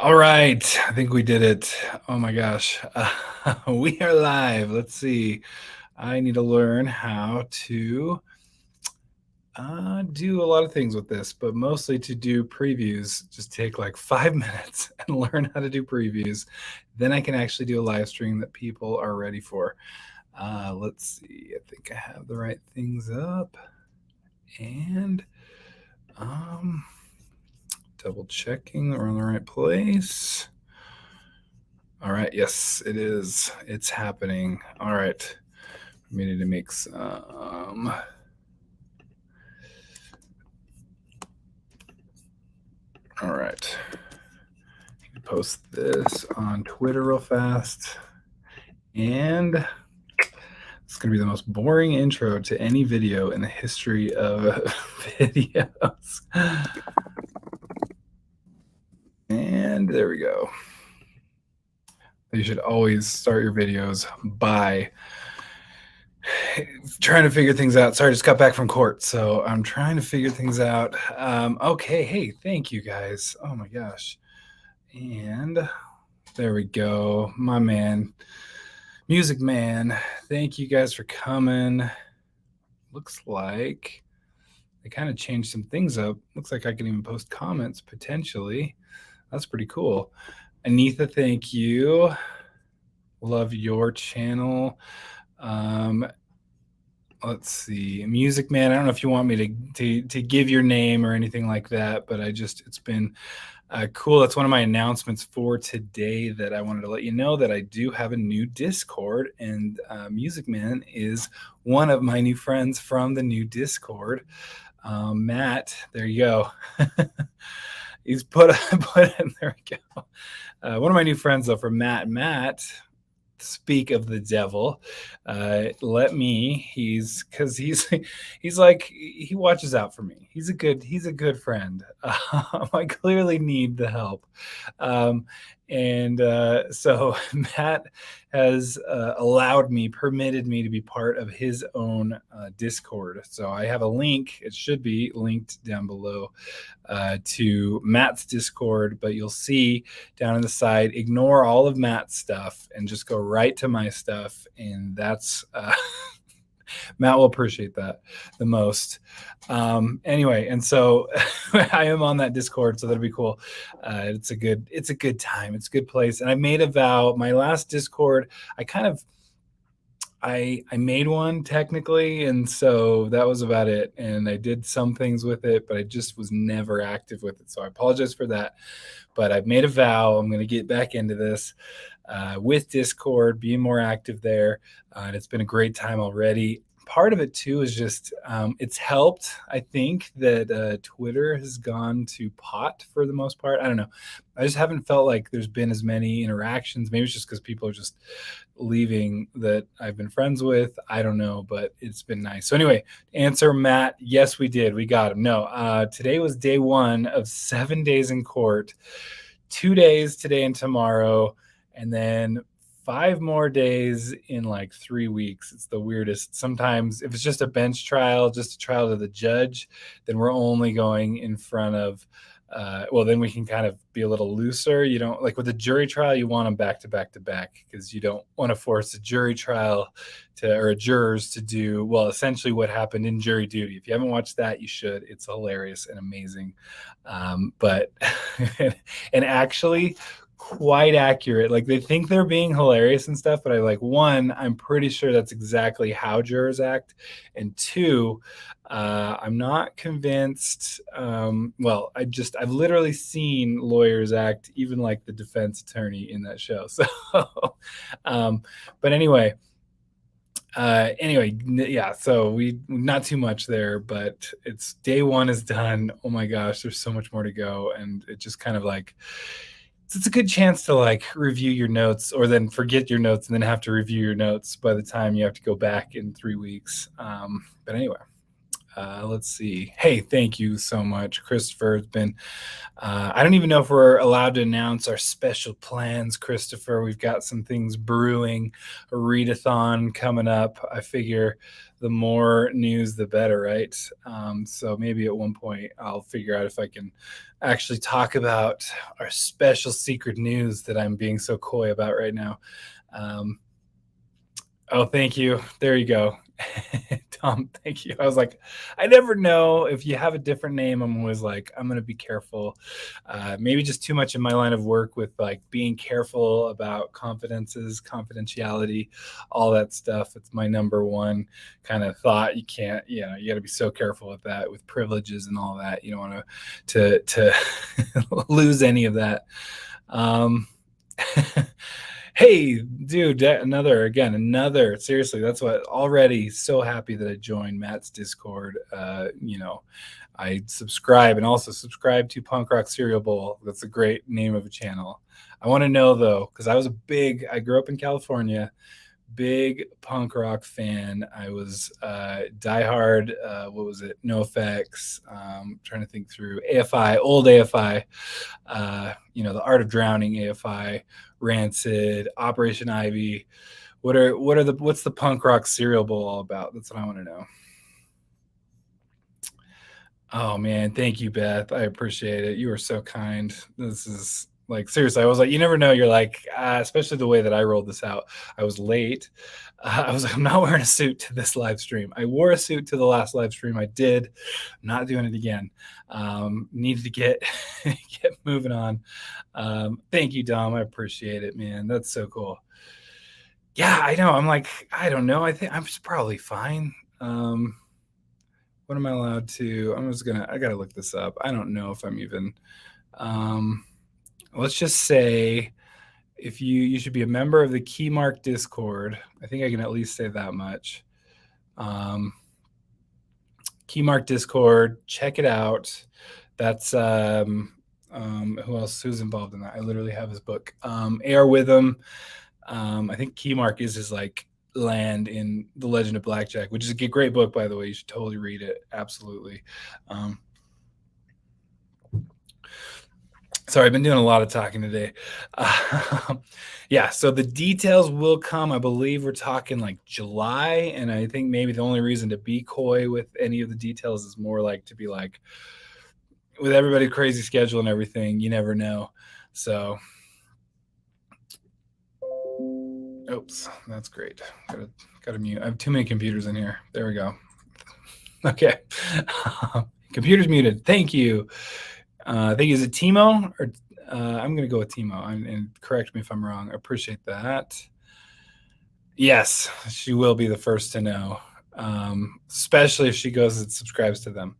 All right, I think we did it. Oh my gosh. We are live. Let's see. I need to learn how to do a lot of things with this, but mostly to do previews. Just take like 5 minutes and learn how to do previews. Then I can actually do a live stream that people are ready for. Let's see. I think I have the right things up. And double checking we're in the right place. All right. Yes, it is. It's happening. All right. We need to make some. All right. Post this on Twitter real fast. And it's going to be the most boring intro to any video in the history of videos. And there we go. You should always start your videos by trying to figure things out. Sorry, I just got back from court, so I'm trying to figure things out. Okay, hey, thank you guys. Oh my gosh. And there we go. My man, Music Man, thank you guys for coming. Looks like they kind of changed some things up. Looks like I can even post comments potentially. That's pretty cool. Anitha, thank you. Love your channel. Let's see, Music Man. I don't know if you want me to give your name or anything like that, but it's been cool. That's one of my announcements for today, that I wanted to let you know that I do have a new Discord, and Music Man is one of my new friends from the new Discord. Matt, there you go. He's put him. There we go. One of my new friends though, from Matt. Speak of the devil, let me. He's like, he watches out for me. He's a good friend. I clearly need the help, and so Matt has permitted me to be part of his own Discord. So I have a link. It should be linked down below to Matt's Discord, but you'll see down on the side, ignore all of Matt's stuff and just go right to my stuff. And that's Matt will appreciate that the most. Anyway, and so I am on that Discord, so that'll be cool. It's a good time. It's a good place. And I made a vow. My last Discord, I made one technically, and so that was about it. And I did some things with it, but I just was never active with it. So I apologize for that. But I've made a vow. I'm going to get back into this with Discord, being more active there. And it's been a great time already. Part of it too is just it's helped. I think that Twitter has gone to pot for the most part. I don't know. I just haven't felt like there's been as many interactions. Maybe it's just because people are just leaving that I've been friends with. I don't know, but it's been nice. So anyway, answer Matt. Yes, we did. We got him. No, today was day 1 of 7 days in court. 2 days today and tomorrow, and then 5 more days in like 3 weeks. It's the weirdest. Sometimes if it's just a bench trial, just a trial to the judge, then we're only going in front of then we can kind of be a little looser. You don't, like with a jury trial, you want them back to back to back, because you don't want to force a jury trial or jurors to do, well, essentially what happened in Jury Duty. If you haven't watched that, you should. It's hilarious and amazing. But and actually quite accurate. Like, they think they're being hilarious and stuff, but I'm pretty sure that's exactly how jurors act. And 2, I'm not convinced. I've literally seen lawyers act, even like the defense attorney in that show. So, but anyway, yeah, so we not too much there, but it's day 1 is done. Oh my gosh, there's so much more to go. And it just kind of like, it's a good chance to like review your notes, or then forget your notes and then have to review your notes by the time you have to go back in 3 weeks. But anyway, Let's see. Hey, thank you so much, Christopher. It's been I don't even know if we're allowed to announce our special plans, Christopher. We've got some things brewing, a readathon coming up. I figure the more news, the better, right? So maybe at one point I'll figure out if I can actually talk about our special secret news that I'm being so coy about right now. Um, Oh, thank you. There you go. Tom, thank you. I was like, I never know if you have a different name. I'm always like, I'm gonna be careful. Maybe just too much in my line of work with like being careful about confidences, confidentiality, all that stuff. It's my number one kind of thought. You can't, you got to be so careful with that, with privileges and all that. You don't want to lose any of that. Um, Hey, dude, another. Seriously, that's what already so happy that I joined Matt's Discord. I subscribe and also subscribe to Punk Rock Cereal Bowl. That's a great name of a channel. I want to know though, because I grew up in California, big punk rock fan. I was diehard. What was it? NoFX. Trying to think through AFI, old AFI. The Art of Drowning, AFI, Rancid, Operation Ivy. What's the punk rock cereal bowl all about? That's what I want to know. Oh man, thank you, Beth. I appreciate it. You are so kind. This is like seriously. I was like, you never know. You're like, especially the way that I rolled this out. I was late. I was like, I'm not wearing a suit to this live stream. I wore a suit to the last live stream. I did. I'm not doing it again. Needed to get get moving on. Thank you, Dom. I appreciate it, man. That's so cool. Yeah, I know. I'm like, I don't know. I think I'm probably fine. What am I allowed to? I gotta look this up. I don't know if I'm even, let's just say if you should be a member of the Keymark Discord. I think I can at least say that much. Keymark Discord, check it out. That's, who else, who's involved in that? I literally have his book, AR Witham. I think Keymark is his like land in The Legend of Blackjack, which is a great book, by the way. You should totally read it. Absolutely. Sorry, I've been doing a lot of talking today. Yeah, so the details will come. I believe we're talking like July, and I think maybe the only reason to be coy with any of the details is more like to be like, with everybody's crazy schedule and everything, you never know. So, oops, that's great. Gotta mute. I have too many computers in here. There we go. Okay. Computer's muted. Thank you. I think, is it Timo? Or I'm going to go with Timo. And correct me if I'm wrong. I appreciate that. Yes, she will be the first to know, especially if she goes and subscribes to them.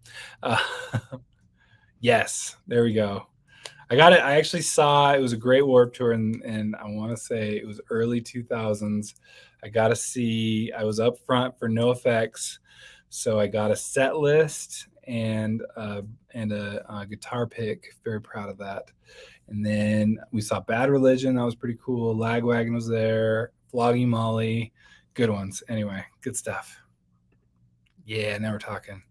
Yes, there we go. I got it. I actually saw it was a great Warped Tour, and I want to say it was early 2000s. I got to see. I was up front for NoFX, so I got a set list and a guitar pick. Very proud of that. And then we saw Bad Religion. That was pretty cool. Lagwagon was there. Flogging Molly. Good ones. Anyway, good stuff. Yeah, now we're talking.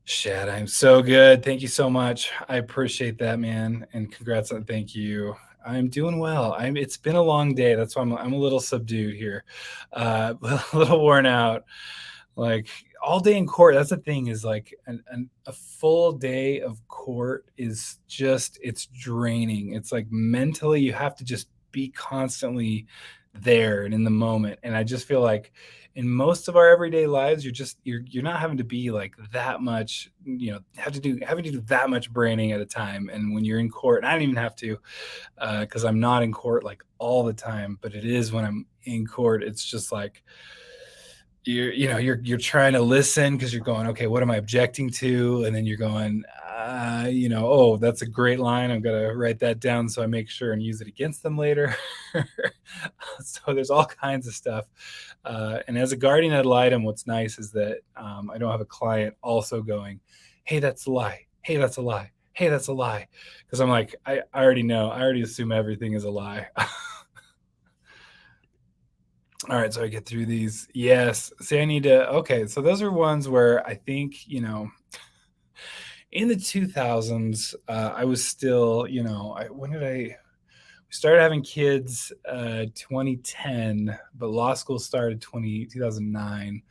Shad, I'm so good. Thank you so much. I appreciate that, man. And congrats on thank you. I'm doing well. It's been a long day. That's why I'm a little subdued here. A little worn out. Like all day in court. That's the thing, is like a full day of court is just, it's draining. It's like mentally you have to just be constantly there and in the moment. And I just feel like in most of our everyday lives, you're not having to be like that much, having to do that much braining at a time. And when you're in court, and I don't even have to, because I'm not in court like all the time, but it is when I'm in court, it's just like you're trying to listen because you're going, okay, what am I objecting to? And then you're going, oh, that's a great line. I'm gonna write that down so I make sure and use it against them later. So there's all kinds of stuff. And as a guardian ad litem, what's nice is that I don't have a client also going, hey, that's a lie. Hey, that's a lie. Hey, that's a lie. Because I'm like, I already know. I already assume everything is a lie. All right, so I get through these. Yes. See, I need to. Okay, so those are ones where I think, in the 2000s, I was still, when did I we started having kids 2010, but law school started 2009.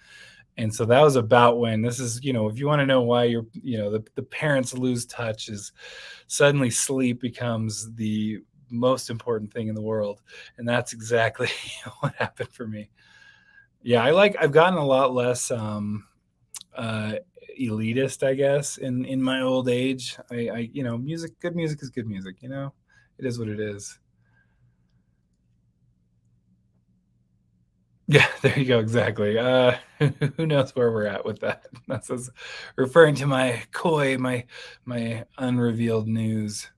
And so that was about when this is, if you want to know why the parents lose touch is suddenly sleep becomes the most important thing in the world. And that's exactly what happened for me. Yeah, I've gotten a lot less uh elitist, I guess, in my old age. Good music is good music. It is what it is. Yeah, there you go, exactly. Who knows where we're at with that? That's us referring to my unrevealed news.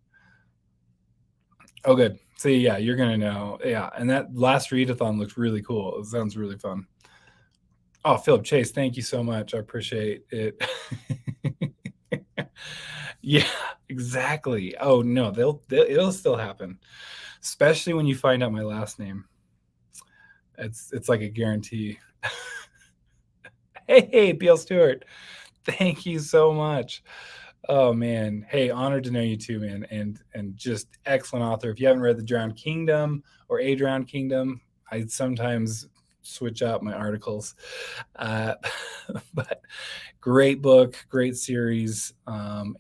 Oh, good. See, yeah, you're gonna know. Yeah, and that last readathon looks really cool. It sounds really fun. Oh, Philip Chase, thank you so much. I appreciate it. Yeah, exactly. Oh no, it'll still happen, especially when you find out my last name. It's like a guarantee. Hey, Beal Stewart, thank you so much. Oh man, hey, honored to know you too, man, and just excellent author. If you haven't read The Drowned Kingdom or A Drowned Kingdom, I sometimes switch out my articles, uh, but great book, great series.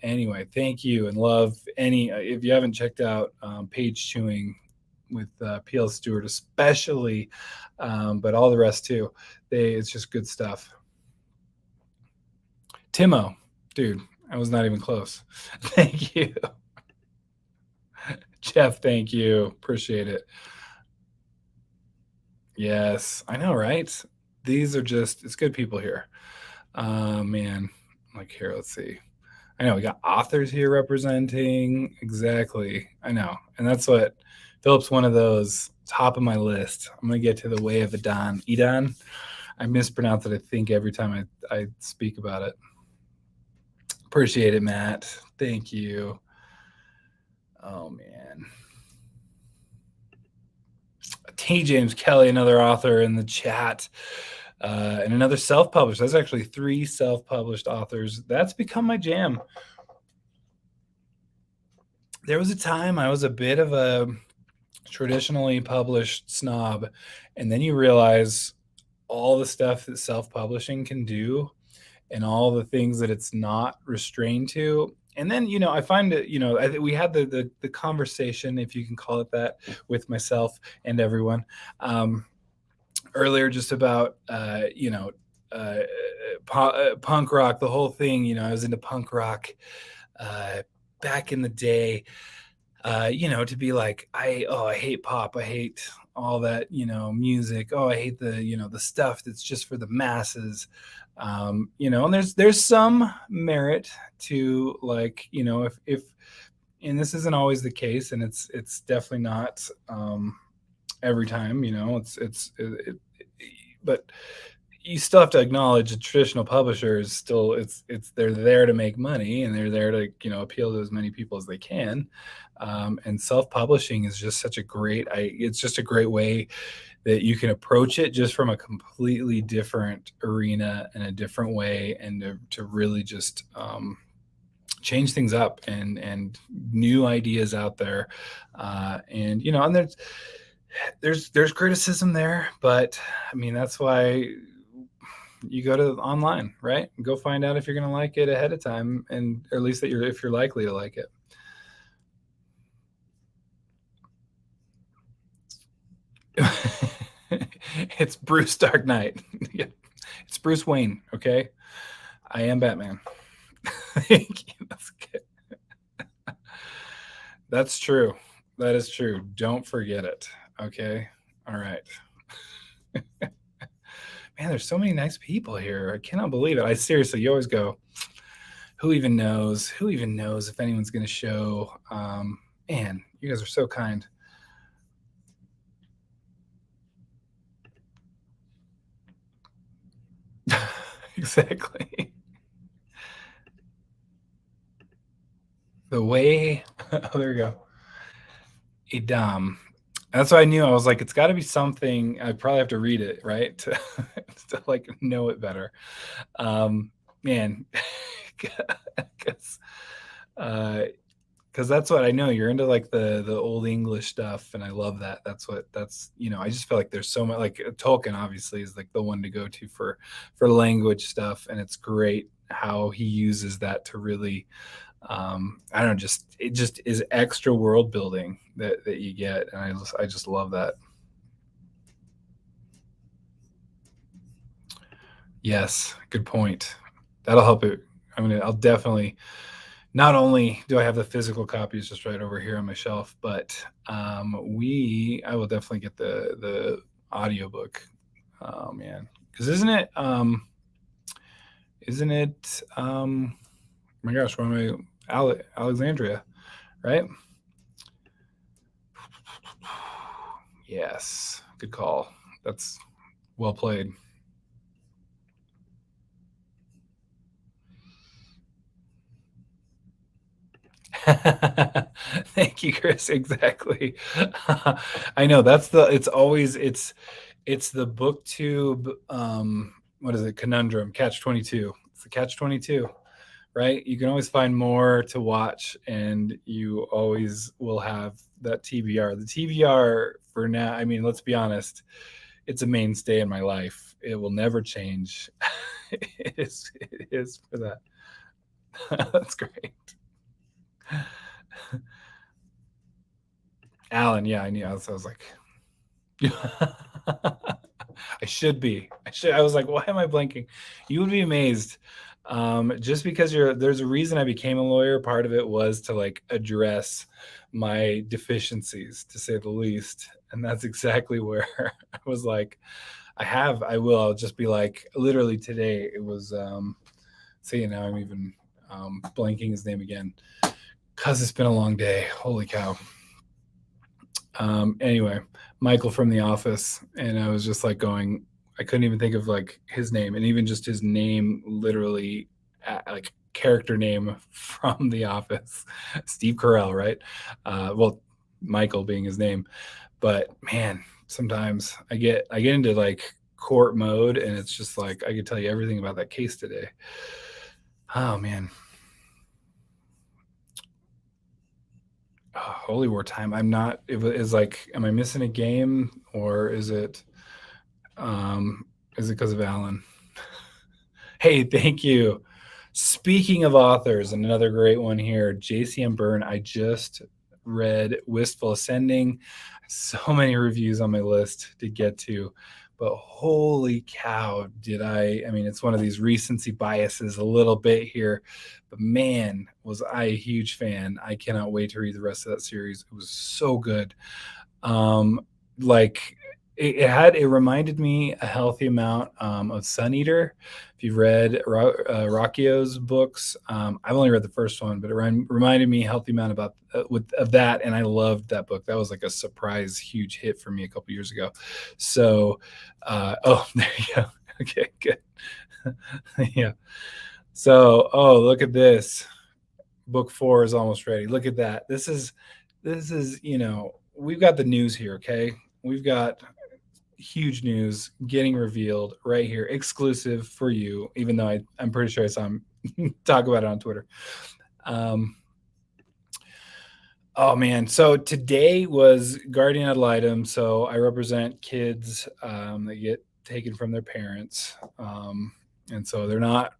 Anyway, thank you and love any. If you haven't checked out Page Chewing with P.L. Stewart, especially, but all the rest too, it's just good stuff. Timo, dude, I was not even close. Thank you. Jeff, thank you. Appreciate it. Yes, I know, right? These are just, it's good people here. Man, like here, let's see. I know we got authors here representing. Exactly. I know. And that's what Philip's one of those top of my list. I'm going to get to the way of Edan. Edan? I mispronounce it, I think, every time I speak about it. Appreciate it, Matt. Thank you. Oh, man. T. James Kelly, another author in the chat, and another self-published. That's actually 3 self-published authors. That's become my jam. There was a time I was a bit of a traditionally published snob, and then you realize all the stuff that self-publishing can do and all the things that it's not restrained to. And then, I find it, we had the conversation, if you can call it that, with myself and everyone earlier, just about, punk rock, the whole thing. I was into punk rock back in the day. To be like, I hate pop, I hate all that, music. Oh, I hate the stuff that's just for the masses. And there's some merit to, like, if and this isn't always the case, and it's definitely not every time, but you still have to acknowledge a traditional publisher is still, they're there to make money, and they're there to appeal to as many people as they can. And self-publishing is just such a great it's just a great way that you can approach it just from a completely different arena and a different way, and to really just change things up, and new ideas out there. And there's criticism there, but I mean, that's why you go to online, right? Go find out if you're going to like it ahead of time, and or at least if you're likely to like it. It's Bruce Dark Knight. It's Bruce Wayne. Okay, I am Batman. Thank you. That's good. That's true. That is true. Don't forget it. Okay. All right. Man, there's so many nice people here. I cannot believe it. I seriously, you always go, who even knows? Who even knows if anyone's going to show? Man, you guys are so kind. Exactly. The way, oh, there we go. Idam. That's what I knew. I was like, it's got to be something. I probably have to read it, right, to, to like know it better. Man, because because that's what I know. You're into like the old English stuff, and I love that. That's I just feel like there's so much. Like Tolkien, obviously, is like the one to go to for language stuff, and it's great how he uses that to really I don't know, just it just is extra world building that you get, and I just love that. Yes, good point. That'll help it. I'll definitely. Not only do I have the physical copies just right over here on my shelf, but I will definitely get the audiobook. Oh man, because isn't it oh my gosh, where am I? Alexandria, right? Yes, good call. That's well played. Thank you, Chris. Exactly. I know it's the booktube what is it, conundrum, catch 22. It's the catch 22, right? You can always find more to watch, and you always will have that TBR. The TBR for now, let's be honest, it's a mainstay in my life. It will never change. It is for that. That's great. Alan, yeah, I knew. So I was like, I should be. I was like, why am I blanking? You would be amazed. Just because there's a reason I became a lawyer. Part of it was to like address my deficiencies, to say the least. And that's exactly where I was like, I'll just be like, literally today, it was, see, now I'm even blanking his name again because it's been a long day. Holy cow. Anyway, Michael from The Office, and I was just like going, I couldn't even think of like his name, and even just his name, literally, like character name from The Office, Steve Carell, right? Well, Michael being his name, but man, sometimes I get into like court mode, and it's just like I could tell you everything about that case today. Oh man. Oh, Holy War time. I'm not. It is like, am I missing a game, or um, is it because of Alan? Hey, thank you. Speaking of authors, and another great one here, JCM Byrne. I just read Wistful Ascending. So many reviews on my list to get to, but holy cow, did I! I mean, it's one of these recency biases a little bit here, but man, was I a huge fan. I cannot wait to read the rest of that series. It was so good. Um, like it reminded me a healthy amount of Sun Eater. If you've read Rockio's books, I've only read the first one, but it reminded me a healthy amount about of that, and I loved that book. That was like a surprise, huge hit for me a couple years ago. So, oh, there you go. Okay, good. Yeah. So, oh, look at this. Book 4 is almost ready. Look at that. This is we've got the news here. Okay, we've got huge news getting revealed right here, exclusive for you, even though I'm pretty sure I saw him talk about it on Twitter. Oh man, so today was guardian ad litem, so I represent kids that get taken from their parents, and so they're not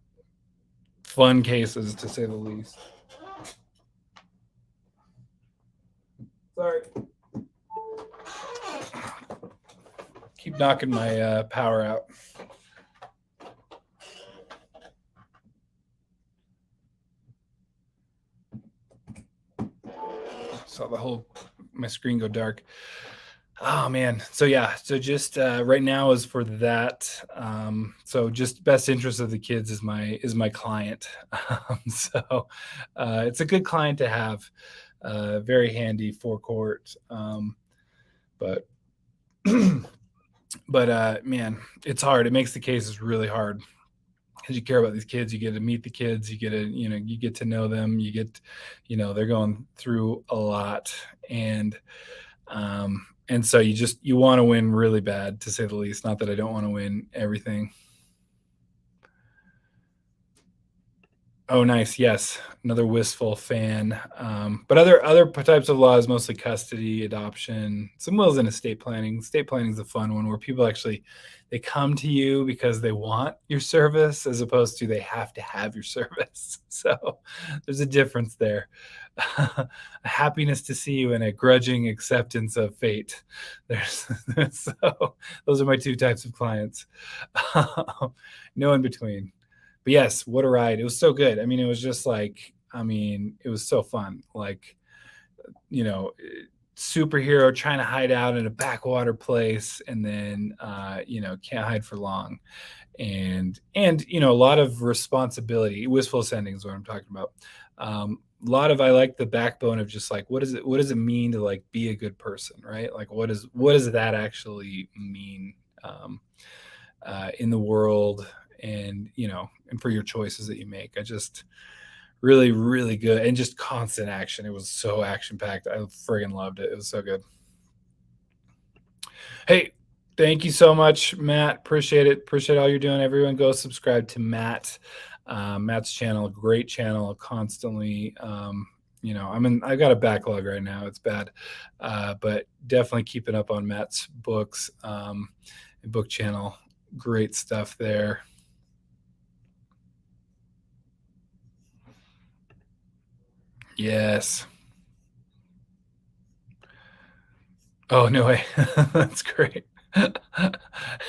fun cases, to say the least. Sorry, keep knocking my power out. Saw my screen go dark. Oh man. So yeah. So just right now is for that. So just best interest of the kids is my client. So it's a good client to have. Very handy for court. But but man, it's hard. It makes the cases really hard because you care about these kids. You get to meet the kids. You get to know them. They're going through a lot, and And so you want to win really bad, to say the least. Not that I don't want to win everything. Oh, nice. Yes, another wistful fan. But other types of laws, mostly custody, adoption, some wills and estate planning. Estate planning is a fun one where people actually they come to you because they want your service, as opposed to they have to have your service. So there's a difference there. A happiness to see you and a grudging acceptance of fate. There's so those are my two types of clients. No in between. But yes, what a ride. It was so good. I mean, it was just like, I mean, it was so fun. Like, you know, superhero trying to hide out in a backwater place and then can't hide for long. And a lot of responsibility. Wistful sending is what I'm talking about. A lot of I like the backbone of just like what does it mean to like be a good person, right? Like what does that actually mean in the world, and and for your choices that you make. I just really, really good, and just constant action. It was so action packed. I friggin' loved it. It was so good. Hey, thank you so much, Matt. Appreciate it. Appreciate all you're doing. Everyone, go subscribe to Matt's channel. Great channel. Constantly. I've got a backlog right now. It's bad, but definitely keeping up on Matt's books, book channel. Great stuff there. Yes. Oh, no way. That's great.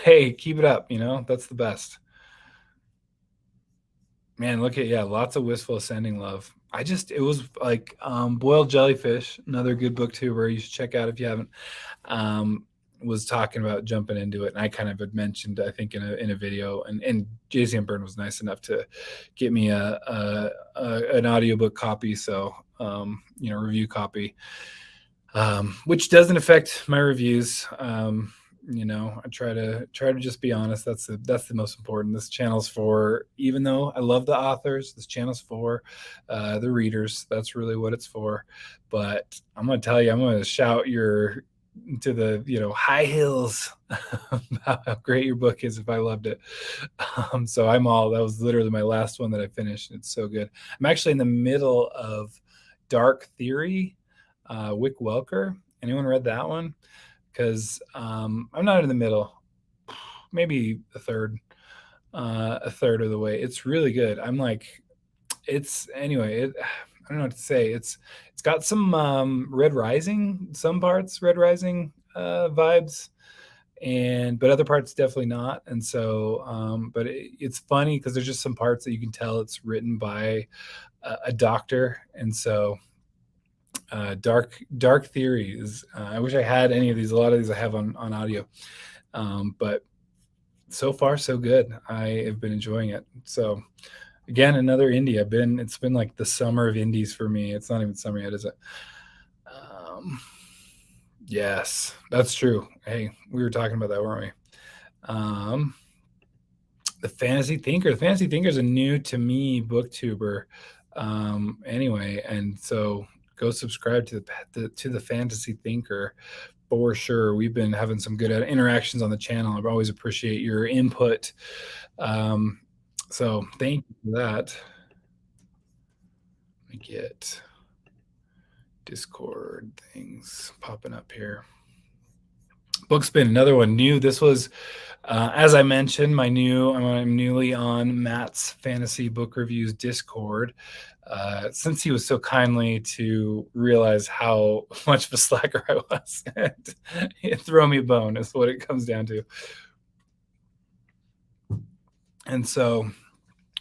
Hey, keep it up, that's the best. Man, look at yeah, lots of wistful ascending love. It was like Boiled Jellyfish, another good book too, where you should check out if you haven't. Um, was talking about jumping into it, and I kind of had mentioned, I think, in a video, and JCM Byrne was nice enough to get me an audiobook copy, so review copy, which doesn't affect my reviews. I try to just be honest. That's the most important. This channel's for, even though I love the authors, this channel's for the readers. That's really what it's for. But I'm gonna tell you, I'm gonna shout your to the high hills about how great your book is if I loved it. So that was literally my last one that I finished. It's so good. I'm actually in the middle of Dark Theory, Wick Welker. Anyone read that one? Because I'm not in the middle, maybe a third of the way. It's really good. I'm like, it's anyway. I don't know what to say. It's got some Red Rising, some parts Red Rising vibes, but other parts definitely not. And so, but it's funny because there's just some parts that you can tell it's written by a doctor, and so Dark Theories. I wish I had any of these. A lot of these I have on audio, but so far so good. I have been enjoying it. So again, another indie. It's been like the summer of indies for me. It's not even summer yet, is it? Yes, that's true. Hey, we were talking about that, weren't we? The Fantasy Thinker. The Fantasy Thinker is a new to me booktuber. Anyway, and so go subscribe to the Fantasy Thinker for sure. We've been having some good interactions on the channel. I always appreciate your input. So thank you for that. Let me get Discord things popping up here. Bookspin, another one new. This was, as I mentioned, I'm newly on Matt's Fantasy Book Reviews Discord. Since he was so kindly to realize how much of a slacker I was, and throw me a bone is what it comes down to. And so,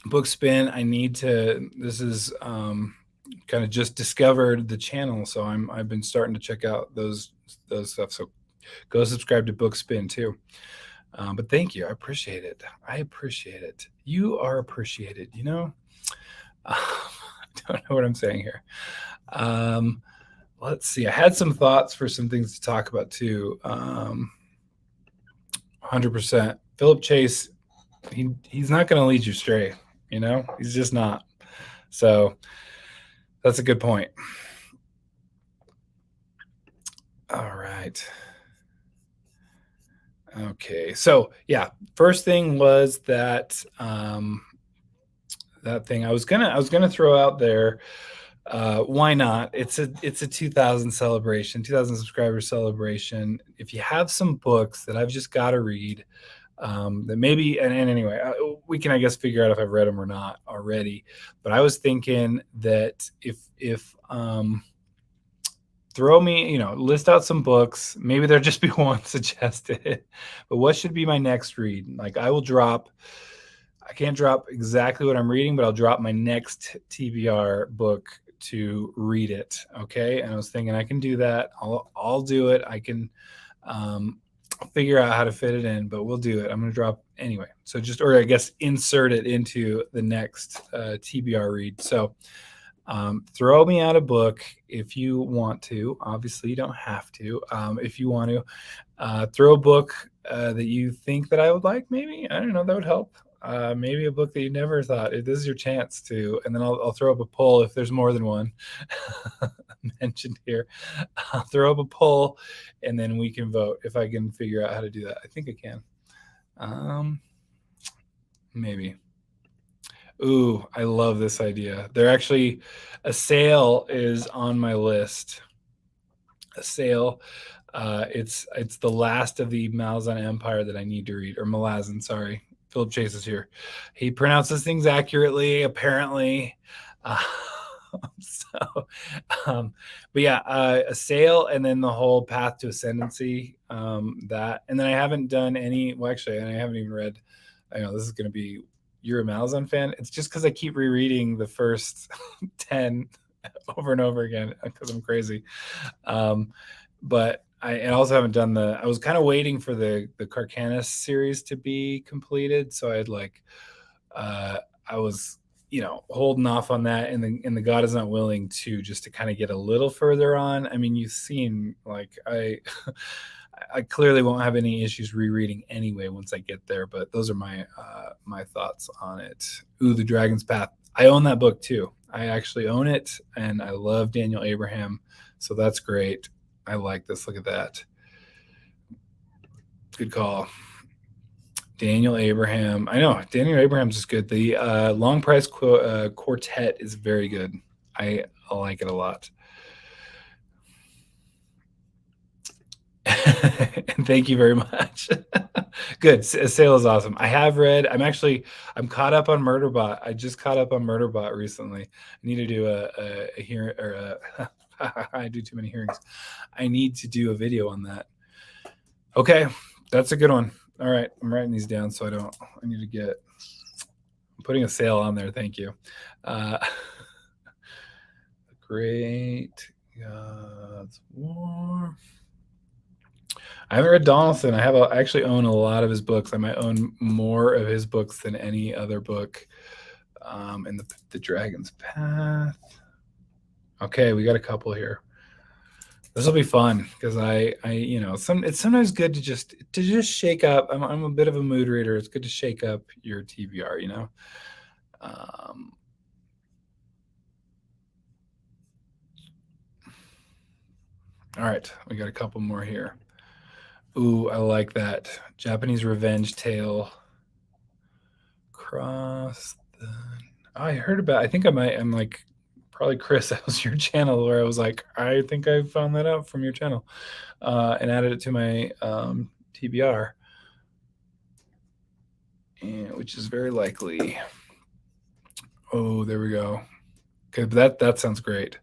Bookspin, this is kind of just discovered the channel, so I've been starting to check out those stuff. So go subscribe to Bookspin too. But thank you. I appreciate it. You are appreciated, I don't know what I'm saying here. Let's see. I had some thoughts for some things to talk about too. 100%. Philip Chase, he's not going to lead you astray. He's just not. So that's a good point. All right. right. Okay. So yeah, first thing was that that thing I was gonna throw out there. Why not? It's a 2000 celebration, 2000 subscriber celebration. If you have some books that I've just got to read, that maybe and anyway, we can I guess figure out if I've read them or not already. But I was thinking that if throw me, list out some books. Maybe there'll just be one suggested. But what should be my next read? Like I can't drop exactly what I'm reading, but I'll drop my next TBR book to read it. Okay. And I was thinking I can do that. I'll do it. I can figure out how to fit it in, but we'll do it. I'm going to drop anyway. So or I guess insert it into the next TBR read. So throw me out a book if you want to. Obviously, you don't have to. If you want to, throw a book that you think that I would like. Maybe I don't know. That would help. Maybe a book that you never thought. This is your chance to, and then I'll throw up a poll if there's more than one mentioned here. I'll throw up a poll, and then we can vote if I can figure out how to do that. I think I can. Maybe. Ooh, I love this idea. A sale is on my list. A sale. It's the last of the Malazan Empire that I need to read, or Malazan, sorry. Philip Chase is here. He pronounces things accurately, apparently. So, but yeah, a sale, and then the whole Path to Ascendancy. That, and then I haven't done any. Well, actually, and I haven't even read. I know this is going to be. You're a Malazan fan. It's just because I keep rereading the first 10 over and over again because I'm crazy. But I also haven't done I was kind of waiting for the Carcanis series to be completed. So I was, holding off on that. And the God is Not Willing to just to kind of get a little further on. I mean, you've seen like I clearly won't have any issues rereading anyway once I get there, but those are my thoughts on it. Ooh, The Dragon's Path. I own that book too. I actually own it, and I love Daniel Abraham, so that's great. I like this. Look at that. Good call. Daniel Abraham. I know Daniel Abraham's is good. The Long Price Quartet is very good. I like it a lot. Thank you very much. Good. A sale is awesome. I have read. I'm caught up on Murderbot. I just caught up on Murderbot recently. I need to do a hearing, or I do too many hearings. I need to do a video on that. Okay, that's a good one. All right, I'm writing these down so I need to get. I'm putting a sale on there. Thank you. Great God's War. I haven't read Donaldson. I actually own a lot of his books. I might own more of his books than any other book. And the Dragon's Path. Okay, we got a couple here. This will be fun because it's sometimes good to just shake up. I'm a bit of a mood reader. It's good to shake up your TBR. All right, we got a couple more here. Ooh, I like that. Japanese revenge tale. I heard about. I think I'm like probably Chris. That was your channel where I was like, I think I found that out from your channel, and added it to my TBR, which is very likely. Oh, there we go. Okay, that sounds great.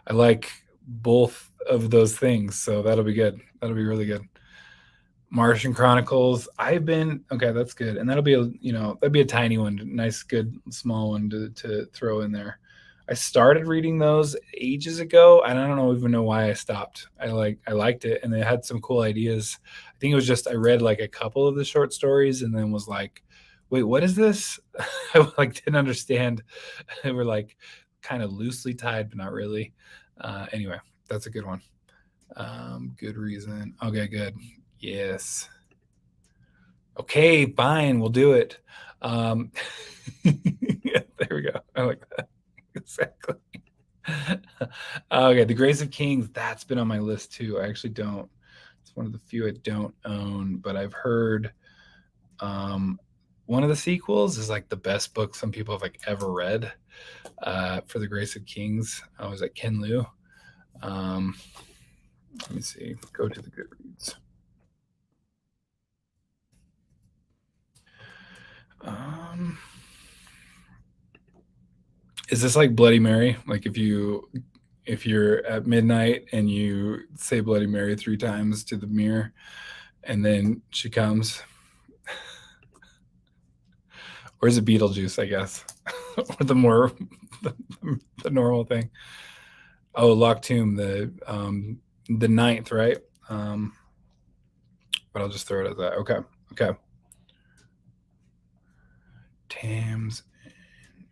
I like both of those things, so that'll be good. That'll be really good. Martian Chronicles. Okay, that's good, and that'd be a tiny one, nice, good, small one to throw in there. I started reading those ages ago, and I don't even know why I stopped. I liked it, and they had some cool ideas. I think it was just I read like a couple of the short stories, and then was like, "Wait, what is this?" I didn't understand. They were like kind of loosely tied, but not really. Anyway, that's a good one. Good reason. Okay, good. Yes. Okay, fine. We'll do it. Yeah, there we go. I like that. Exactly. Okay, The Grace of Kings. That's been on my list too. I actually don't. It's one of the few I don't own, but I've heard one of the sequels is like the best book some people have like ever read. For the Grace of Kings. I was at Ken Liu. Let me see. Go to the Goodreads. Is this like Bloody Mary? Like if you're at midnight and you say Bloody Mary 3 times to the mirror, and then she comes, or is it Beetlejuice? I guess, or the more the normal thing. Oh, Locked Tomb, the 9th, right? But I'll just throw it at that. Okay. Tams.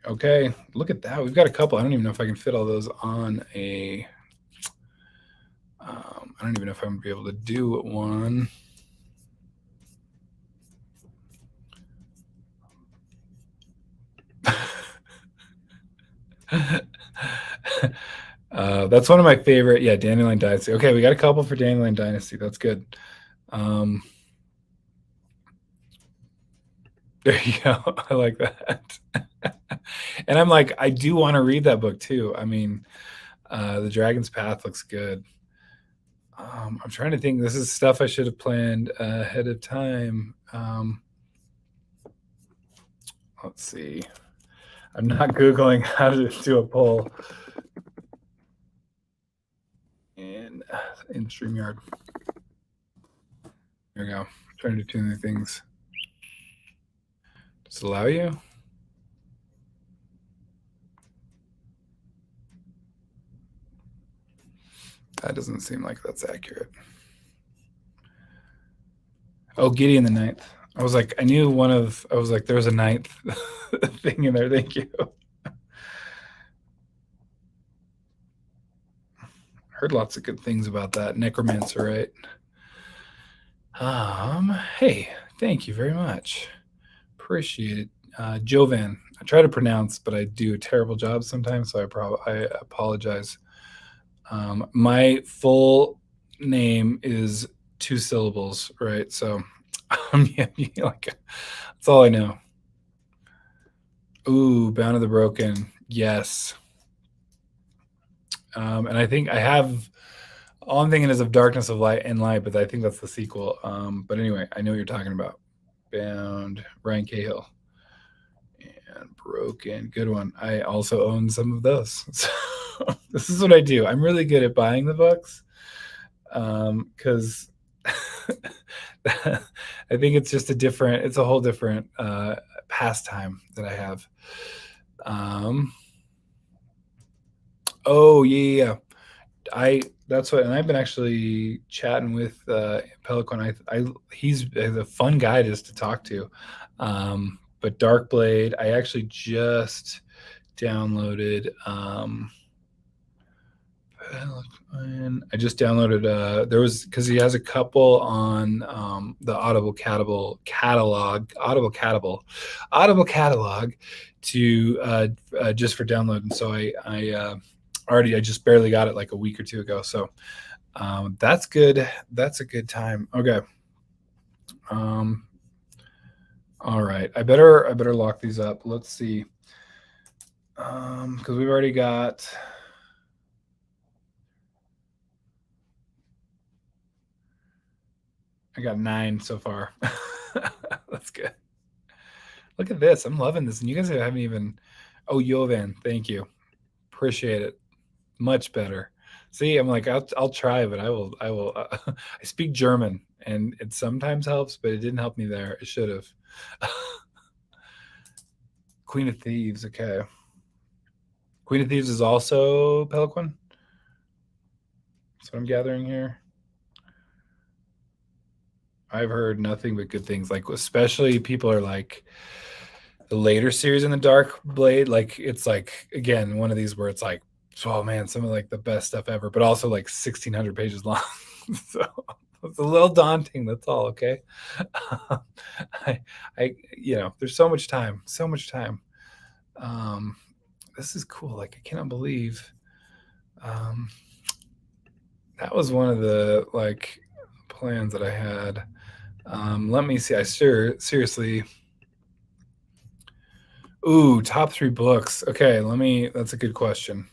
Okay, look at that. We've got a couple. I don't even know if I can fit all those on a. I don't even know if I'm gonna be able to do one. That's one of my favorite. Yeah, Dandelion Dynasty. Okay, we got a couple for Dandelion Dynasty. That's good. There you go. I like that. And I'm like, I do want to read that book too. I mean, The Dragon's Path looks good. I'm trying to think. This is stuff I should have planned ahead of time. Let's see. I'm not Googling how to do a poll in StreamYard. There we go. I'm trying to do too many things. Does it allow you? That doesn't seem like that's accurate. Oh, Gideon the Ninth. I was like, I was like, there was a 9th thing in there. Thank you. Heard lots of good things about that. Necromancer, right? Hey, thank you very much. Appreciate it. Jovan. I try to pronounce, but I do a terrible job sometimes, so I apologize. My full name is 2 syllables, right? So yeah, like that's all I know. Ooh, Bound of the Broken. Yes. And I think I have all I'm thinking is of Darkness of Light and Light, but I think that's the sequel. But anyway, I know what you're talking about. Bound, Ryan Cahill. And Broken. Good one. I also own some of those. So this is what I do. I'm really good at buying the books. Because I think it's just it's a whole different pastime that I have. Oh yeah. That's what, and I've been actually chatting with Pelican. He's a fun guy just to talk to. But Darkblade, I actually just downloaded. I just downloaded. There was because he has a couple on the Audible catalog to just for download, and so I just barely got it like a week or 2 ago. So that's good. That's a good time. Okay. All right. I better lock these up. Let's see. Because we've already got. I got 9 so far. That's good. Look at this. I'm loving this. And you guys haven't even. Oh, Jovan. Thank you. Appreciate it. Much better. See, I'm like, I'll try, but I will. I speak German, and it sometimes helps, but it didn't help me there. It should have. Queen of Thieves. Okay. Queen of Thieves is also Pelican. That's what I'm gathering here. I've heard nothing but good things. Like, especially people are like the later series in the Dark Blade. Like, it's like again one of these where it's like, oh man, some of like the best stuff ever, but also like 1,600 pages long. So it's a little daunting. That's all. Okay. There's so much time. This is cool. Like, I cannot believe. That was one of the plans that I had. Let me see. I seriously. Ooh, top 3 books. Okay, that's a good question.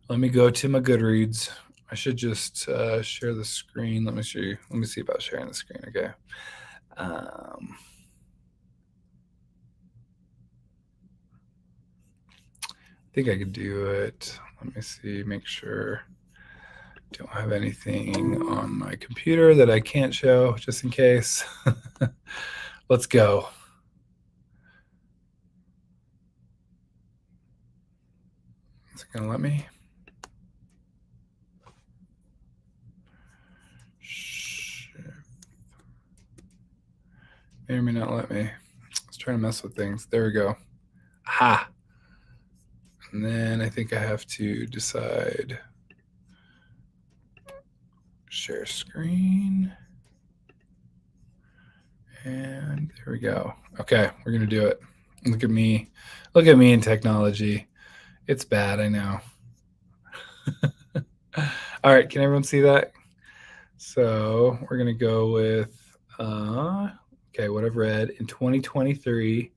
Let me go to my Goodreads. I should just share the screen. Let me see about sharing the screen. Okay. I think I could do it. Let me see, make sure I don't have anything on my computer that I can't show, just in case. Let's go. Is it gonna let me? May or may not let me. Let's try to mess with things. There we go. Ha! And then I think I have to decide share screen. And there we go. Okay, we're gonna do it. Look at me. Look at me in technology. It's bad, I know. All right, can everyone see that? So we're gonna go with okay, what I've read in 2023.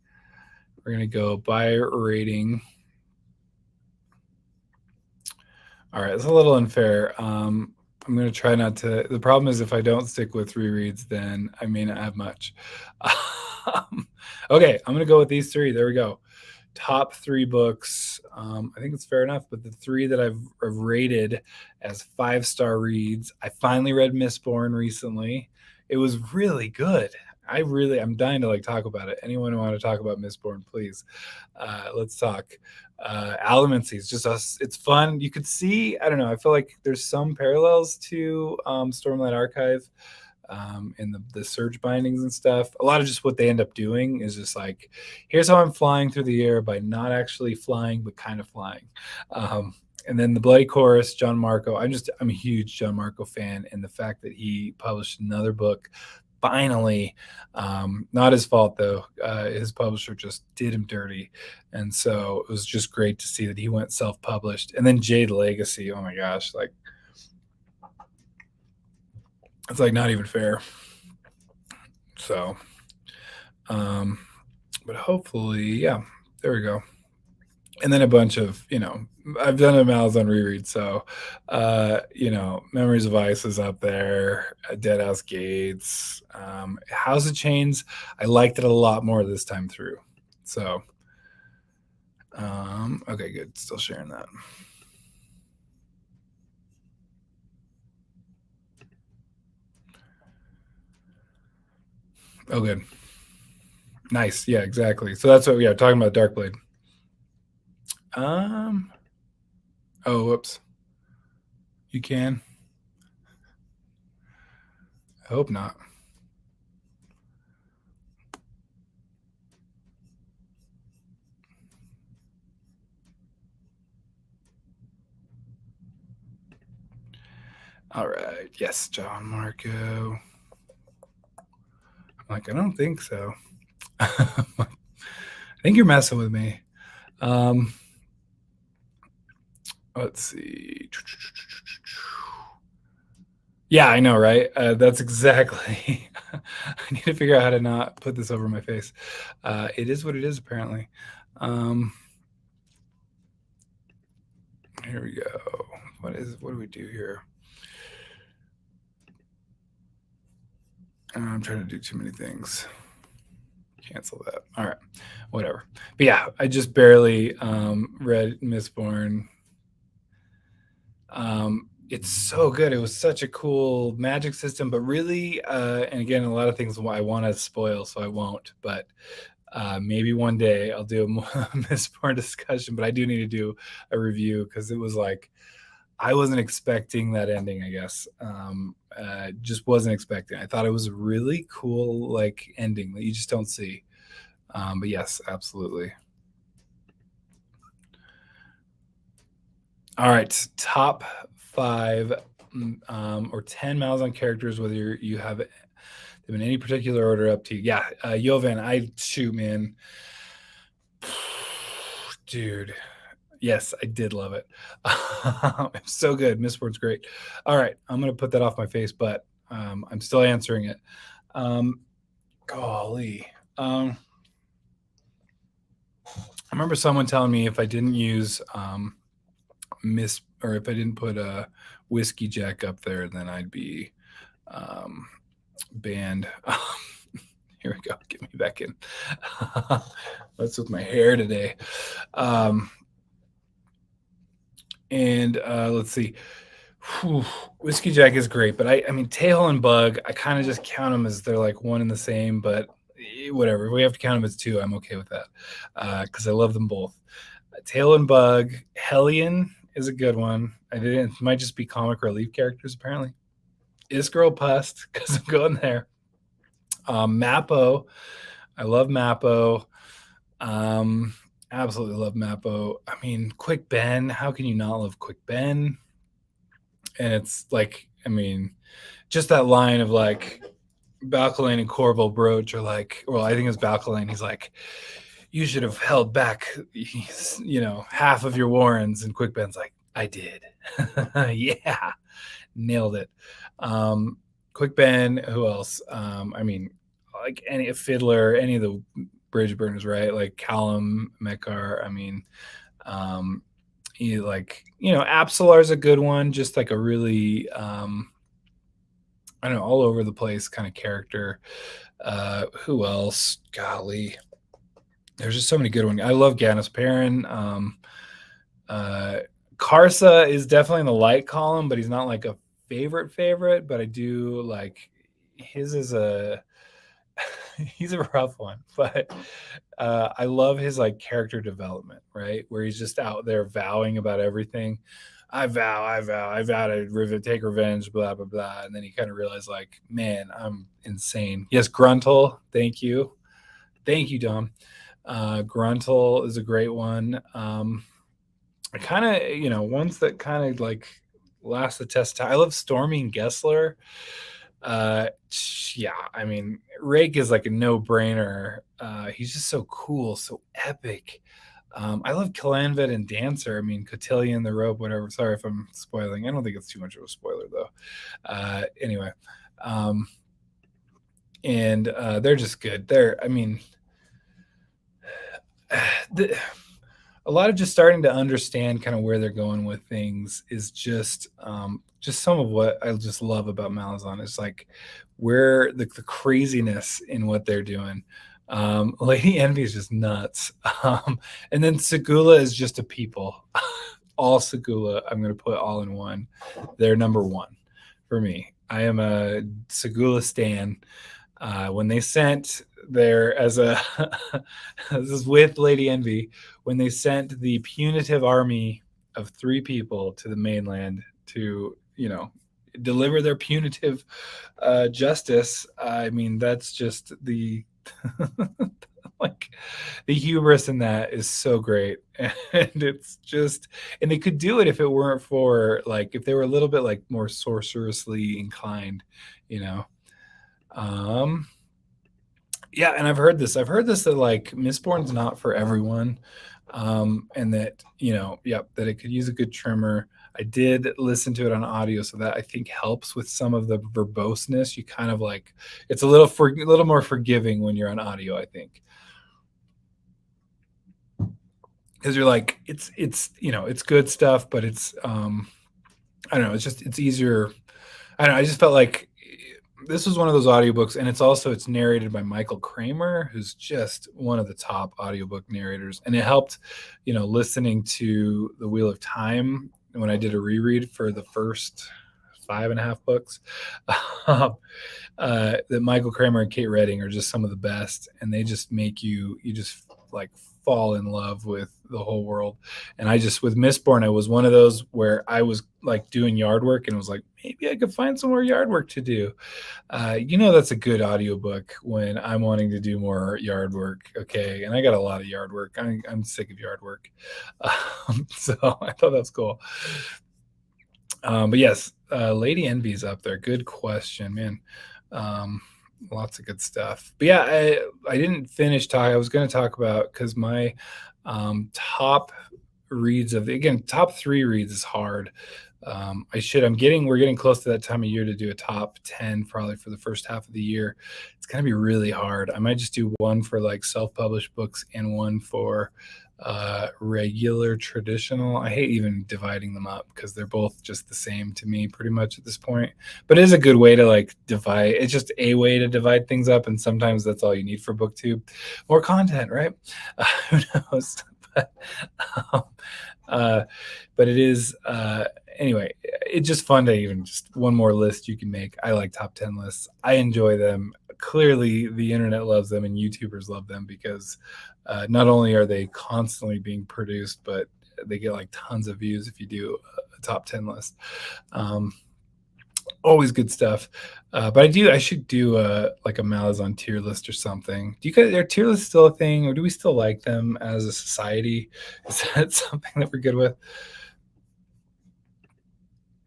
We're gonna go buyer rating. All right, it's a little unfair. I'm gonna try not to. The problem is if I don't stick with rereads, then I may not have much. Okay, I'm gonna go with these 3. There we go. Top 3 books. I think it's fair enough, but the 3 that I've rated as 5-star reads. I finally read Mistborn recently. It was really good. I'm dying to talk about it. Anyone who want to talk about Mistborn, please. Let's talk. Allomancy is just us. It's fun. You could see, I don't know, I feel like there's some parallels to Stormlight Archive in the surge bindings and stuff. A lot of just what they end up doing is just like, here's how I'm flying through the air by not actually flying, but kind of flying. And then the Bloody Chorus, John Marco. I'm a huge John Marco fan, and the fact that he published another book finally, not his fault though. His publisher just did him dirty, and so it was just great to see that he went self-published. And then Jade Legacy. Oh my gosh, it's not even fair. So, but hopefully, yeah, there we go. And then a bunch of, I've done a Malazan reread. So, Memories of Ice is up there, Deadhouse Gates, House of Chains. I liked it a lot more this time through. So, okay, good. Still sharing that. Oh, good. Nice. Yeah, exactly. So that's what we are talking about. Darkblade. Oh, whoops. You can. I hope not. All right. Yes, John Marco. I'm I don't think so. I think you're messing with me. Let's see. Yeah, I know, right? That's exactly. I need to figure out how to not put this over my face. It is what it is, apparently. Here we go. What do we do here? I'm trying to do too many things. Cancel that. All right, whatever. But yeah, I just barely read Mistborn. It's so good. It was such a cool magic system, but really, and again, a lot of things I want to spoil, so I won't. But maybe one day I'll do a Mistborn discussion. But I do need to do a review because it was I wasn't expecting that ending. I guess just wasn't expecting. I thought it was a really cool ending that you just don't see. But yes, absolutely. All right, top 5 or 10 Malazan characters, whether you have them in any particular order, up to you. Yeah, Yovan, man. Dude, Yes, I did love it. It's so good. Mistborn's great. All right, I'm gonna put that off my face, but I'm still answering it. Um, golly, I remember someone telling me if I didn't use Miss or if I didn't put a whiskey jack up there, then I'd be um, banned. Here we go. Get me back in. What's with my hair today? Um, and let's see. Whew, whiskey jack is great, but I mean tail and bug, I kind of just count them as they're like one and the same. But whatever, if we have to count them as two, I'm okay with that because I love them both. Tail and bug, Hellion is a good one. I didn't. It might just be comic relief characters apparently. Is Girl Pust because I'm going there. Mappo, I love Mappo. Um, absolutely love Mappo. I mean, Quick Ben. How can you not love Quick Ben? And it's like, I mean, just that line of like Balcolain and Corval Broach are like, well, I think it's Balcolain. He's like, you should have held back, half of your warrens. And Quick Ben's like, I did. Yeah, nailed it. Quick Ben, who else? I mean, like any Fiddler, any of the bridge burners, right? Like Callum, Mekar. I mean, Apsalar's a good one, just like a really I don't know, all over the place kind of character. Who else? Golly, there's just so many good ones. I love Gannis Perrin. Karsa is definitely in the light column, but he's not like a favorite. But I do like his is a he's a rough one, but I love his like character development, right? Where he's just out there vowing about everything. I vow to take revenge, blah, blah, blah. And then he kind of realized, like, man, I'm insane. Yes, Gruntle. Thank you. Thank you, Dom. Gruntle is a great one. I kind of, ones that kind of like last the test of time. I love Stormy and Gessler. Yeah, I mean, Rake is like a no-brainer. He's just so cool, so epic. I love Kalanvet and Dancer. I mean, Cotillion, the rope, whatever. Sorry if I'm spoiling. I don't think it's too much of a spoiler though. Anyway, and they're just good. I mean, a lot of just starting to understand kind of where they're going with things is just some of what I just love about Malazan. It's like where the craziness in what they're doing. Lady Envy is just nuts. And then Segula is just a people. All Segula, I'm going to put all in one. They're number one for me. I am a Segula stan. When they sent their, this is with Lady Envy, when they sent the punitive army of 3 people to the mainland to, deliver their punitive justice. I mean, that's just the like the hubris in that is so great. And it's just, and they could do it if it weren't for like, if they were a little bit like more sorcerously inclined, you know. Yeah, and I've heard this that like Mistborn's not for everyone. And that, that it could use a good trimmer. I did listen to it on audio, so that I think helps with some of the verboseness. You kind of like, it's a little more forgiving when you're on audio, I think. Because you're like, it's it's good stuff, but it's I don't know, it's easier. I don't know, I just felt like this was one of those audiobooks, and it's narrated by Michael Kramer, who's just one of the top audiobook narrators. And it helped, listening to The Wheel of Time when I did a reread for the first 5.5 books. That Michael Kramer and Kate Redding are just some of the best, and they just make you just like fall in love with the whole world. And I just, with Mistborn, I was one of those where I was like doing yard work and was like, maybe I could find some more yard work to do. That's a good audiobook when I'm wanting to do more yard work. Okay. And I got a lot of yard work. I'm sick of yard work. So I thought that's cool. But yes, Lady Envy's up there. Good question, man. Lots of good stuff. But yeah, I didn't finish talking. I was going to talk about, because my top reads of again, top 3 reads is hard. We're getting close to that time of year to do a top 10 probably for the first half of the year. It's gonna be really hard. I might just do one for like self-published books and one for regular traditional. I hate even dividing them up because they're both just the same to me pretty much at this point. But it is a good way to like divide. It's just a way to divide things up, and sometimes that's all you need for booktube. More content, right? Who knows? But, um, uh, but it is anyway. It's just fun to even just one more list you can make. I like top 10 lists. I enjoy them. Clearly, the internet loves them and YouTubers love them because not only are they constantly being produced, but they get like tons of views if you do a top 10 list. Always good stuff. But I should do like a Malazan tier list or something. Do you guys, are tier lists still a thing, or do we still like them as a society? Is that something that we're good with?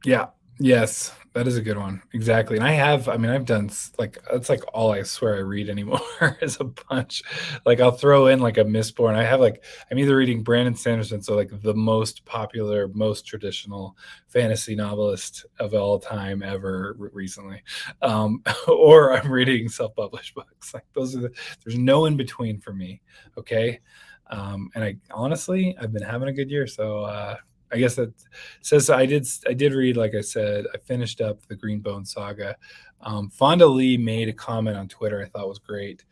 Yeah. Yes, that is a good one. Exactly. And I mean, I've done like that's like all I swear I read anymore is a bunch. Like I'll throw in like a Mistborn. I have like I'm either reading Brandon Sanderson, so like the most popular, most traditional fantasy novelist of all time ever recently, or I'm reading self-published books. Like there's no in between for me. Okay. And I honestly, I've been having a good year, so I guess that says I did read, like I said, I finished up the Greenbone saga. Fonda Lee made a comment on Twitter I thought was great.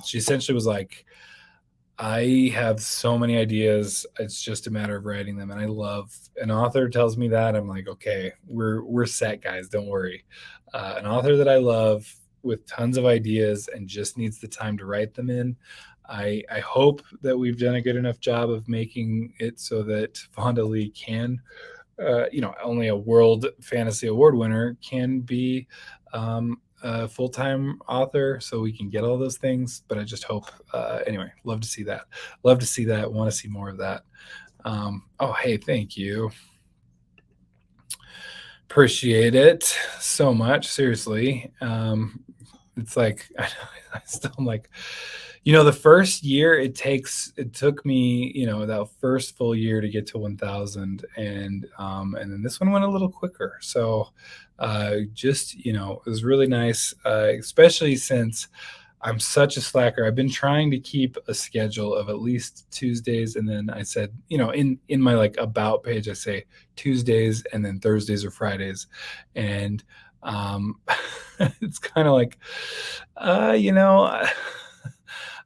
She essentially was like, I have so many ideas. It's just a matter of writing them. And I love an author tells me that. I'm like, okay, we're set, guys. Don't worry. An author that I love with tons of ideas and just needs the time to write them in. I hope that we've done a good enough job of making it so that Fonda Lee can, only a World Fantasy Award winner can be a full-time author, so we can get all those things. But I just hope, anyway, love to see that. Love to see that. Want to see more of that. Oh, hey, thank you. Appreciate it so much. Seriously. It's like I still am like, the first year it took me, that first full year to get to 1,000, and then this one went a little quicker. So, just it was really nice, especially since I'm such a slacker. I've been trying to keep a schedule of at least Tuesdays, and then I said, in my like about page, I say Tuesdays and then Thursdays or Fridays, and it's kind of like, you know.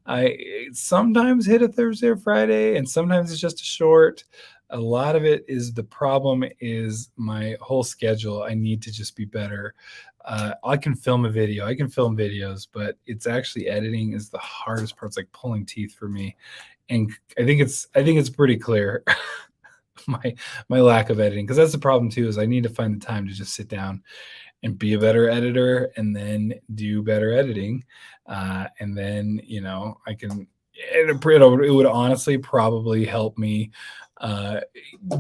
I sometimes hit a Thursday or Friday, and sometimes it's just a short. A lot of it is the problem is my whole schedule. I need to just be better. I can film a video. I can film videos, but it's actually editing is the hardest part. It's like pulling teeth for me, and I think it's pretty clear my my lack of editing, because that's the problem too. Is I need to find the time to just sit down and be a better editor and then do better editing. And then, I can, it would honestly probably help me uh,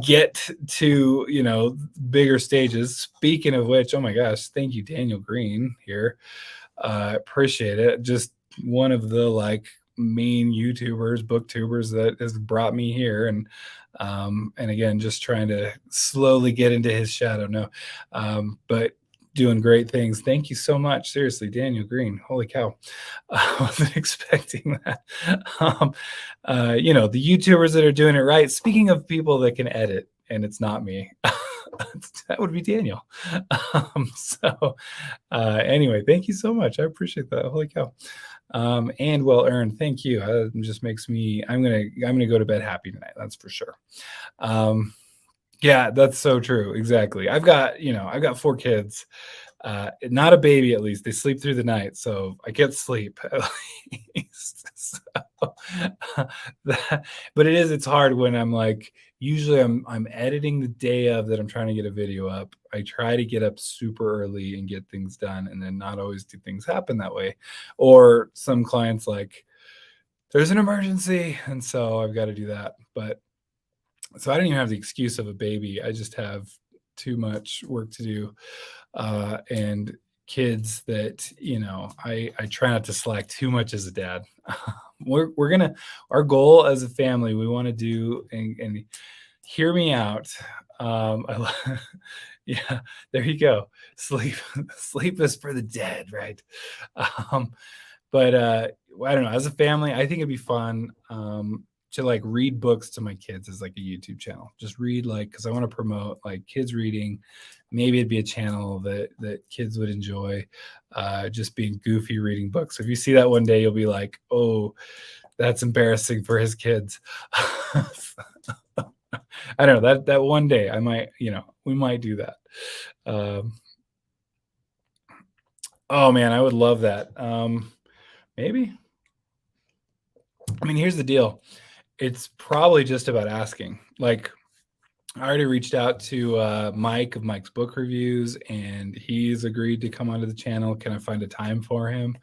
get to, bigger stages. Speaking of which, oh my gosh, thank you, Daniel Green here. Appreciate it. Just one of the like main YouTubers, booktubers that has brought me here. And again, just trying to slowly get into his shadow. No, but doing great things. Thank you so much. Seriously, Daniel Green. Holy cow. I wasn't expecting that. The YouTubers that are doing it right. Speaking of people that can edit, and it's not me, that would be Daniel. Anyway, thank you so much. I appreciate that. Holy cow. And well earned. Thank you. It just makes me, I'm gonna go to bed happy tonight. That's for sure. Yeah, that's so true. Exactly. I've got 4 kids. Not a baby, at least. They sleep through the night, so I get sleep at least. But it's hard when I'm like, usually I'm editing the day of that I'm trying to get a video up. I try to get up super early and get things done, and then not always do things happen that way. Or some clients like, there's an emergency, and so I've got to do that. But so I don't even have the excuse of a baby. I just have too much work to do. And kids that, I try not to slack too much as a dad. We're gonna Our goal as a family, we want to do, and hear me out. Yeah, there you go. Sleep, sleep is for the dead, right? Um, but I don't know. As a family, I think it'd be fun to like read books to my kids as like a YouTube channel. Just read like because I want to promote like kids reading. Maybe it'd be a channel that kids would enjoy. Just being goofy reading books. If you see that one day, you'll be like, "Oh, that's embarrassing for his kids." I don't know that one day I might, we might do that. Um, oh man, I would love that. Maybe. I mean, here's the deal. It's probably just about asking. Like, I already reached out to Mike of Mike's Book Reviews, and he's agreed to come onto the channel. Can I find a time for him?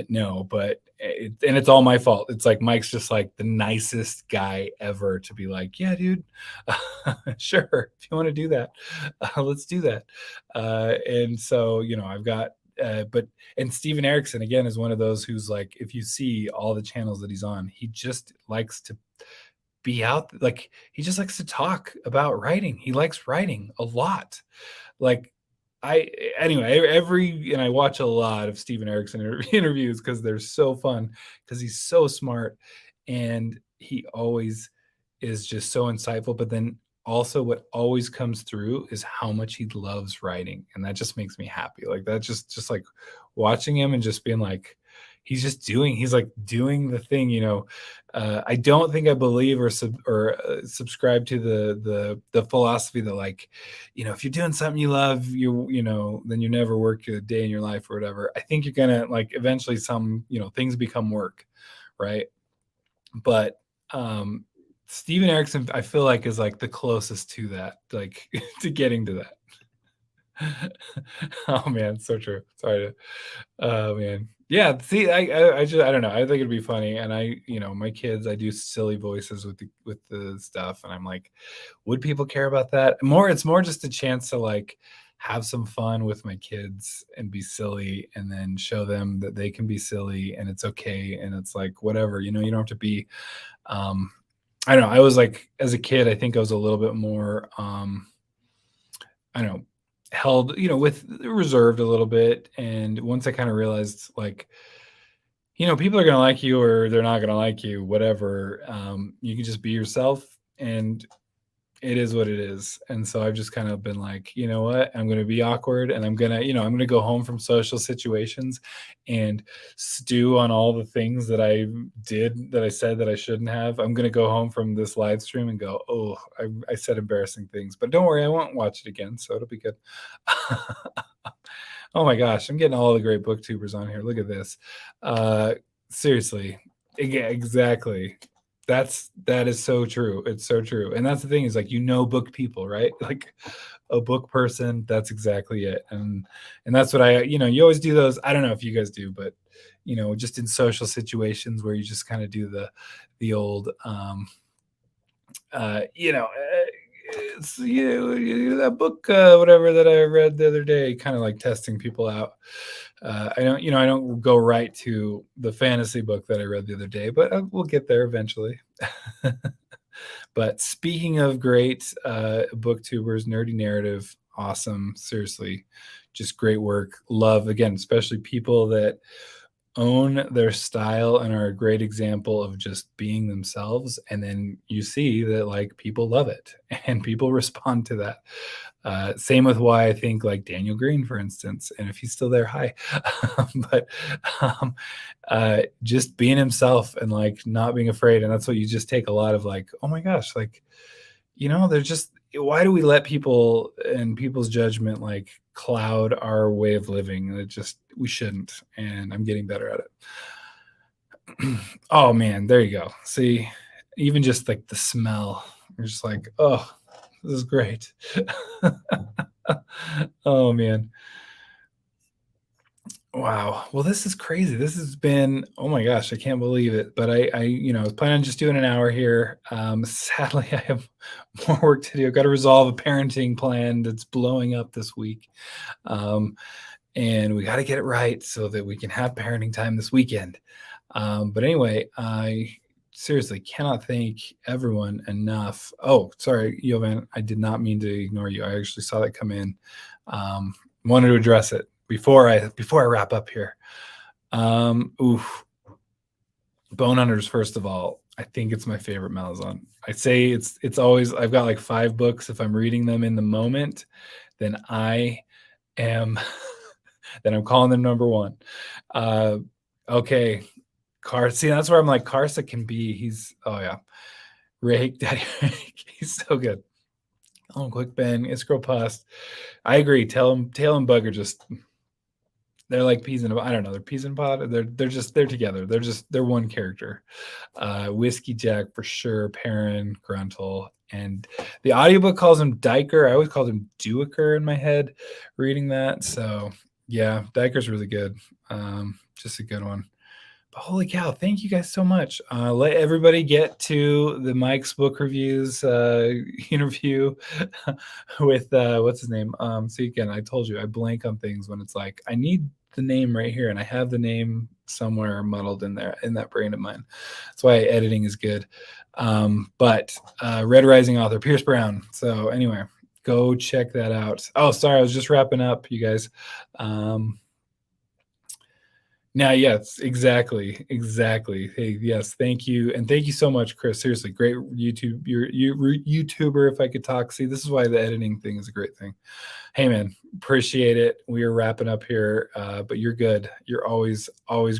No, but it's all my fault. It's like Mike's just like the nicest guy ever to be like, yeah, dude, sure, if you want to do that, let's do that. And so, I've got, but and Steven Erickson again is one of those who's like, if you see all the channels that he's on, he just likes to be out, like he just likes to talk about writing. He likes writing a lot. Like I anyway, every and I watch a lot of Steven Erickson interviews because they're so fun because he's so smart and he always is just so insightful. But then also what always comes through is how much he loves writing. And that just makes me happy. Like that just like watching him and just being like, he's like doing the thing, I don't think I believe or subscribe to the philosophy that like, if you're doing something you love, then you never work a day in your life or whatever. I think you're gonna like eventually some, things become work, right? But Steven Erickson, I feel like is like the closest to that, like to getting to that. Oh man, so true. Sorry to Oh man. Yeah, see, I don't know. I think it'd be funny. And my kids, I do silly voices with the stuff, and I'm like, would people care about that? It's more just a chance to like have some fun with my kids and be silly and then show them that they can be silly and it's okay. And it's like whatever, you don't have to be um I don't know. I was like as a kid, I think I was a little bit more I don't know, held, with reserved a little bit. And once I kind of realized, like, people are going to like you or they're not going to like you, whatever. You can just be yourself and it is what it is. And so I've just kind of been like, you know what? I'm going to be awkward and I'm going to go home from social situations and stew on all the things that I did that I said that I shouldn't have. I'm going to go home from this live stream and go, oh, I said embarrassing things, but don't worry, I won't watch it again. So it'll be good. Oh my gosh, I'm getting all the great booktubers on here. Look at this. Seriously. Yeah, exactly. That is so true. It's so true. And that's the thing is like book people, right? Like a book person, that's exactly it. And that's what you always do those. I don't know if you guys do, but just in social situations where you just kind of do the old it's that book whatever that I read the other day, kind of like testing people out. I don't go right to the fantasy book that I read the other day, but we'll get there eventually. But speaking of great booktubers, Nerdy Narrative, awesome, seriously, just great work. Love, again, especially people that own their style and are a great example of just being themselves. And then you see that like people love it and people respond to that. Same with why I think like Daniel Green, for instance, and if he's still there, hi. But um, just being himself and like not being afraid. And that's what you just take a lot of like, oh my gosh, like, they're just, why do we let people and people's judgment like cloud our way of living? And we shouldn't. And I'm getting better at it. Oh man, there you go. See, even just like the smell, you're just like, oh, this is great. Oh man. Wow. Well, this is crazy. This has been, oh my gosh, I can't believe it. But I was planning on just doing an hour here. Sadly, I have more work to do. I've got to resolve a parenting plan that's blowing up this week. Um, and we got to get it right so that we can have parenting time this weekend. But anyway, I seriously cannot thank everyone enough. Oh, sorry, Yovan, I did not mean to ignore you. I actually saw that come in. Wanted to address it before I wrap up here. Oof. Bone Hunters, first of all, I think it's my favorite Malazan. I say it's always, I've got like 5 books. If I'm reading them in the moment, then I am then I'm calling them number one. Okay. See, that's where I'm like, Karsa can be, he's, oh yeah. Rake, Daddy Rake, he's so good. Oh, Quick Ben, Iskro Pust. I agree. Tail and Bug are just, they're like peas in a, I don't know, they're peas in a pod. They're together. They're one character. Whiskey Jack for sure, Perrin, Gruntle, and the audiobook calls him Diker. I always called him Duiker in my head reading that. So yeah, Diker's really good. Just a good one. But holy cow, thank you guys so much. Let everybody get to the Mike's book reviews interview with what's his name. See, again, I told you I blank on things when it's like I need the name right here, and I have the name somewhere muddled in there in that brain of mine. That's why editing is good. But Red Rising author Pierce Brown. So anyway, go check that out. Oh, sorry, I was just wrapping up, you guys. Now, yes, exactly. Hey, yes, thank you, and thank you so much, Chris. Seriously, great YouTube. You're YouTuber. If I could talk, see, this is why the editing thing is a great thing. Hey, man, appreciate it. We are wrapping up here, but you're good. You're always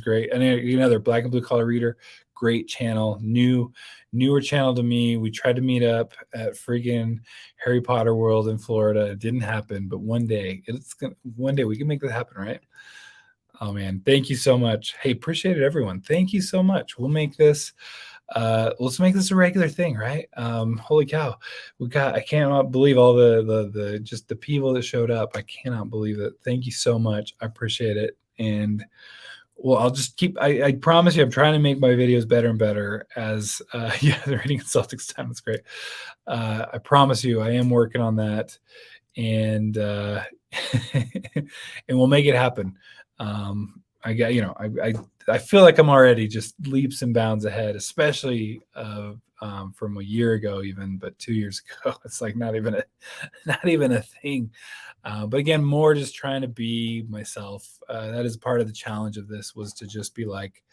great. And another Black and Blue Collar Reader, great channel, newer channel to me. We tried to meet up at friggin' Harry Potter World in Florida. It didn't happen, but one day we can make that happen, right? Oh man, thank you so much. Hey, appreciate it, everyone. Thank you so much. We'll make this let's make this a regular thing, right? Holy cow. I cannot believe all the just the people that showed up. I cannot believe it. Thank you so much. I appreciate it. And well, I'll just keep I promise you I'm trying to make my videos better and better as yeah, the reading in Celtics time is great. I promise you I am working on that, and and we'll make it happen. I got, I feel like I'm already just leaps and bounds ahead, especially from a year ago, even, but 2 years ago, it's like not even a thing. But again, more just trying to be myself. That is part of the challenge of this, was to just be like,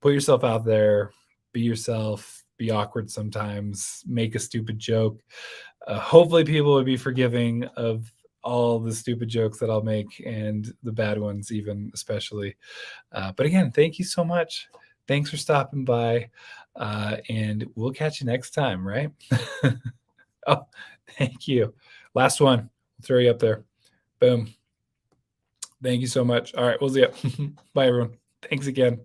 put yourself out there, be yourself, be awkward sometimes, make a stupid joke. Hopefully people would be forgiving of all the stupid jokes that I'll make, and the bad ones even, especially. But again, thank you so much. Thanks for stopping by. And we'll catch you next time, right? Oh, thank you. Last one. I'll throw you up there. Boom. Thank you so much. All right, we'll see you. Bye, everyone. Thanks again.